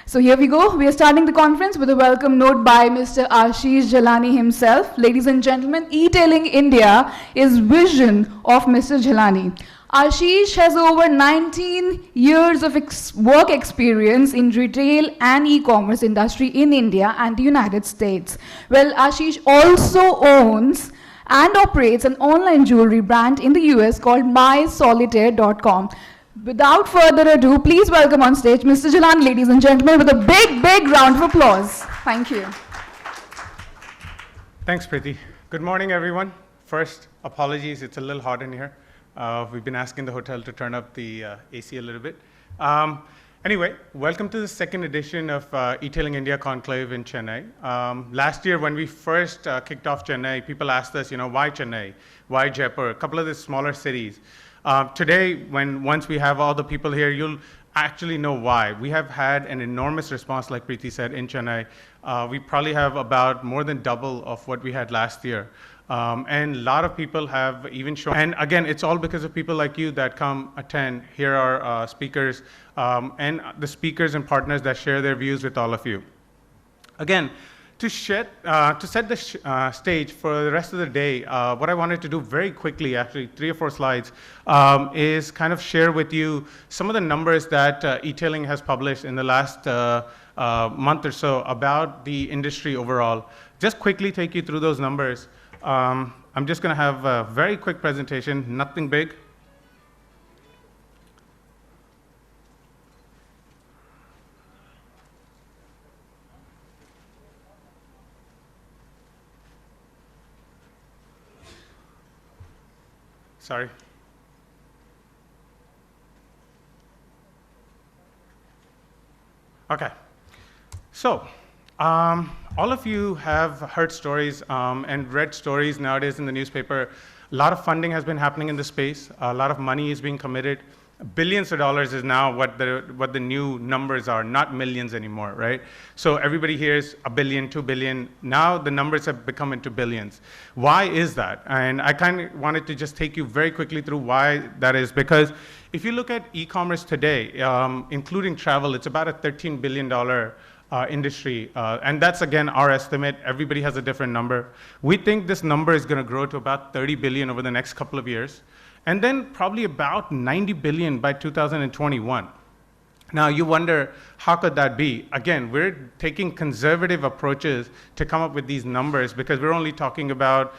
So here we go. We are starting the conference with a welcome note by Mr. Ashish Jhalani himself. Ladies and gentlemen, e-tailing India is vision of Mr. Jhalani. Ashish has over 19 years of work experience in retail and e-commerce industry in India and the United States. Well, Ashish also owns and operates an online jewelry brand in the US called mysolitaire.com. Without further ado, please welcome on stage Mr. Jhalani, ladies and gentlemen, with a big, big round of applause. Thank you. Thanks, Preeti. Good morning, everyone. First, apologies, it's a little hot in here. We've been asking the hotel to turn up the AC a little bit. Anyway, welcome to the second edition of eTailing India Conclave in Chennai. Last year, when we first kicked off Chennai, people asked us, why Chennai? Why Jaipur? A couple of the smaller cities. Today, once we have all the people here, you'll actually know why. We have had an enormous response, like Preeti said, in Chennai. We probably have about more than double of what we had last year. And a lot of people have even shown, and again, it's all because of people like you that come attend, hear our speakers, and the speakers and partners that share their views with all of you. Again, to set the stage for the rest of the day, what I wanted to do very quickly, actually 3 or 4 slides, is kind of share with you some of the numbers that eTailing has published in the last month or so about the industry overall. Just quickly take you through those numbers. I'm just going to have a very quick presentation, nothing big. Sorry. Okay. So, all of you have heard stories and read stories nowadays in the newspaper. A lot of funding has been happening in the space. A lot of money is being committed. Billions of dollars is now what the new numbers are, not millions anymore, right? So everybody hears $1 billion, $2 billion. Now the numbers have become into billions. Why is that? And I kind of wanted to just take you very quickly through why that is, because if you look at e-commerce today, including travel, it's about a $13 billion industry, and that's again our estimate. Everybody has a different number. We think this number is going to grow to about 30 billion over the next couple of years, and then probably about 90 billion by 2021. Now you wonder, how could that be? Again, we're taking conservative approaches to come up with these numbers because we're only talking about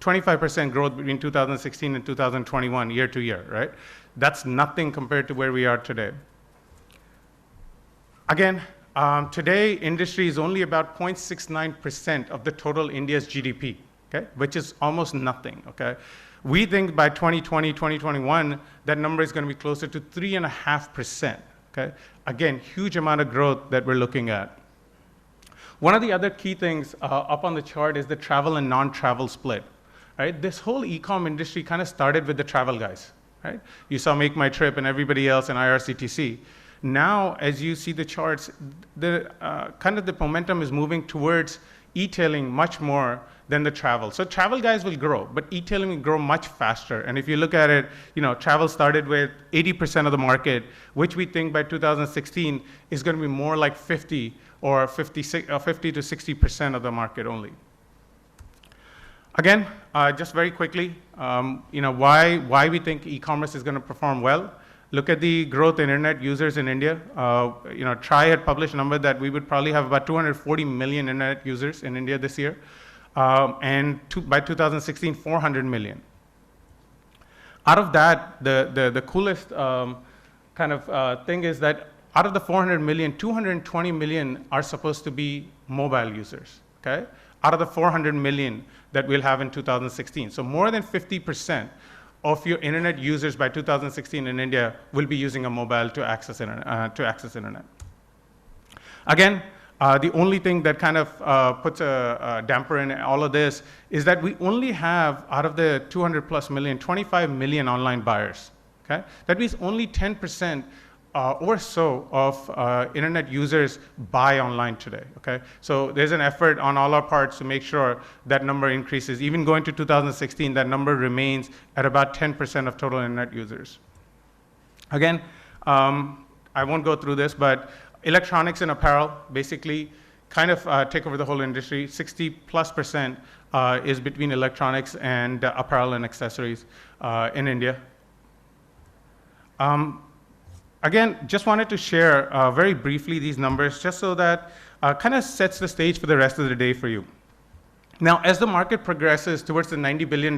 25% growth between 2016 and 2021 year to year, right? That's nothing compared to where we are today. Again, today, industry is only about 0.69% of the total India's GDP, okay, which is almost nothing, okay? We think by 2020, 2021, that number is going to be closer to 3.5%, okay? Again, huge amount of growth that we're looking at. One of the other key things up on the chart is the travel and non-travel split, right? This whole e-com industry kind of started with the travel guys, right? You saw Make My Trip and everybody else in IRCTC. Now, as you see the charts, the kind of the momentum is moving towards e-tailing much more than the travel. So travel guys will grow, but e-tailing will grow much faster. And if you look at it, travel started with 80% of the market, which we think by 2016 is going to be more like 50 or 50 to 60% of the market only. Again, just very quickly, why we think e-commerce is going to perform well. Look at the growth in internet users in India. TRI had published a number that we would probably have about 240 million internet users in India this year. And by 2016, 400 million. Out of that, the coolest thing is that out of the 400 million, 220 million are supposed to be mobile users, okay? Out of the 400 million that we'll have in 2016. So more than 50% of your internet users by 2016 in India will be using a mobile to access internet. Again, the only thing that kind of puts a damper in all of this is that we only have, out of the 200 plus million, 25 million online buyers. Okay? That means only 10% or so of internet users buy online today, okay? So there's an effort on all our parts to make sure that number increases. Even going to 2016, that number remains at about 10% of total internet users. Again, I won't go through this, but electronics and apparel basically kind of take over the whole industry. 60+% is between electronics and apparel and accessories in India. Again, just wanted to share very briefly these numbers just so that kind of sets the stage for the rest of the day for you. Now, as the market progresses towards the $90 billion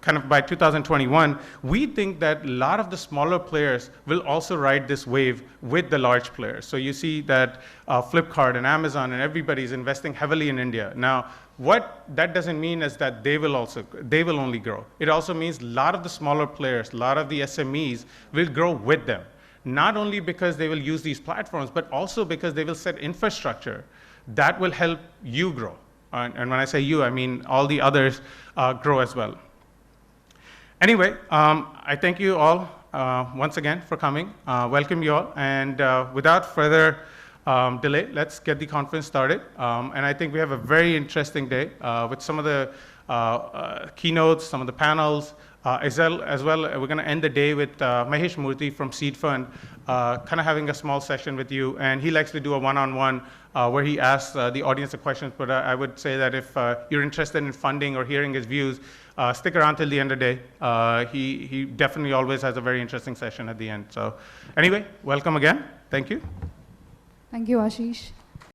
kind of by 2021, we think that a lot of the smaller players will also ride this wave with the large players. So you see that Flipkart and Amazon and everybody's investing heavily in India. Now, what that doesn't mean is that they will only grow. It also means a lot of the smaller players, a lot of the SMEs will grow with them. Not only because they will use these platforms, but also because they will set infrastructure that will help you grow. And when I say you, I mean all the others grow as well. Anyway, I thank you all once again for coming. Welcome you all. And without further delay, let's get the conference started. And I think we have a very interesting day with some of the keynotes, some of the panels, as well, we're going to end the day with Mahesh Murthy from Seed Fund, kind of having a small session with you. And he likes to do a one-on-one where he asks the audience a question. But I would say that if you're interested in funding or hearing his views, stick around till the end of the day. He definitely always has a very interesting session at the end. So anyway, welcome again. Thank you. Thank you, Ashish.